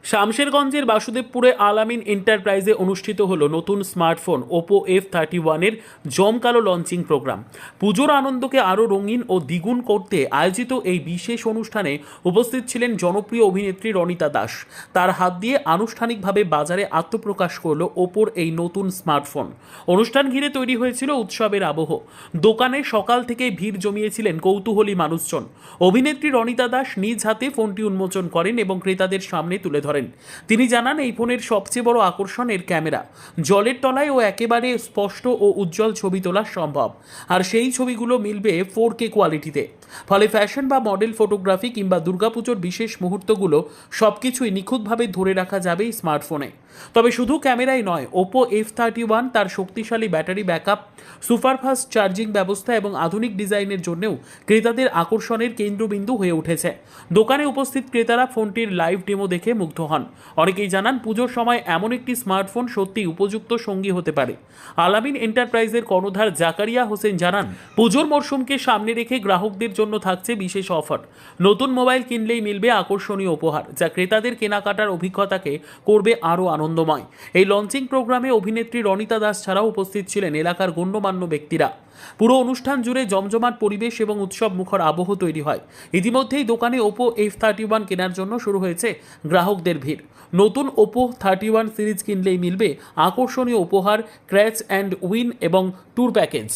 শামশেরগঞ্জের বাসুদেবপুরে আলামিন এন্টারপ্রাইজে অনুষ্ঠিত হলো নতুন স্মার্টফোন ওপো F31-এর জমকালো লঞ্চিং প্রোগ্রাম। পুজোর আনন্দকে আরও রঙিন ও দ্বিগুণ করতে আয়োজিত এই বিশেষ অনুষ্ঠানে উপস্থিত ছিলেন জনপ্রিয় অভিনেত্রী রনিতা দাস। তার হাত দিয়ে আনুষ্ঠানিকভাবে বাজারে আত্মপ্রকাশ করল ওপোর এই নতুন স্মার্টফোন। অনুষ্ঠান ঘিরে তৈরি হয়েছিল উৎসবের আবহ। দোকানে সকাল থেকে ভিড় জমিয়েছিলেন কৌতূহলী মানুষজন। অভিনেত্রী রনিতা দাস নিজ হাতে ফোনটি উন্মোচন করেন এবং ক্রেতাদের সামনে তুলে ধরেন। তিনি জানান, এই ফোনের সবচেয়ে বড় আকর্ষণ এর ক্যামেরা। জলের তলায় ও একেবারে স্পষ্ট ও উজ্জ্বল ছবি তোলা সম্ভব, আর সেই ছবিগুলো মিলবে 4K কোয়ালিটিতে। ফলে ফ্যাশন বা মডেল ফটোগ্রাফি কিংবা দুর্গাপুজোর বিশেষ মুহূর্তগুলো সবকিছুই নিখুঁতভাবে ধরে রাখা যাবে এই স্মার্টফোনে। তবে শুধু ক্যামেরাই নয়, ওপো F31 তার শক্তিশালী ব্যাটারি ব্যাকআপ, সুপারফাস্ট চার্জিং ব্যবস্থা এবং আধুনিক ডিজাইনের জন্যও ক্রেতাদের আকর্ষণের কেন্দ্রবিন্দু হয়ে উঠেছে। দোকানে উপস্থিত ক্রেতারা ফোনটির লাইভ ডেমো দেখে মুগ্ধ হন। অনেকেই জানান, পুজোর সময় এমন একটি স্মার্টফোন সত্যিই উপযুক্ত সঙ্গী হতে পারে। আলামিন এন্টারপ্রাইজের কর্ণধার জাকারিয়া হোসেন জানান, পুজোর মরশুমকে সামনে রেখে গ্রাহকদের জন্য থাকছে বিশেষ অফার। নতুন মোবাইল কিনলেই মিলবে আকর্ষণীয় উপহার, যা ক্রেতাদের কেনাকাটার অভিজ্ঞতাকে করবে আরও আনন্দময়। এই লঞ্চিং প্রোগ্রামে অভিনেত্রী রনিতা দাস ছাড়াও উপস্থিত ছিলেন এলাকার গণ্যমান্য ব্যক্তিরা। পুরো অনুষ্ঠান জুড়ে জমজমাট পরিবেশ এবং উৎসব মুখর আবহ তৈরি হয়। ইতিমধ্যেই দোকানে ওপো F31 কেনার জন্য শুরু হয়েছে গ্রাহকদের ভিড়। নতুন ওপো 31 সিরিজ কিনলেই মিলবে আকর্ষণীয় উপহার, ক্র্যাচ অ্যান্ড উইন এবং ট্যুর প্যাকেজ।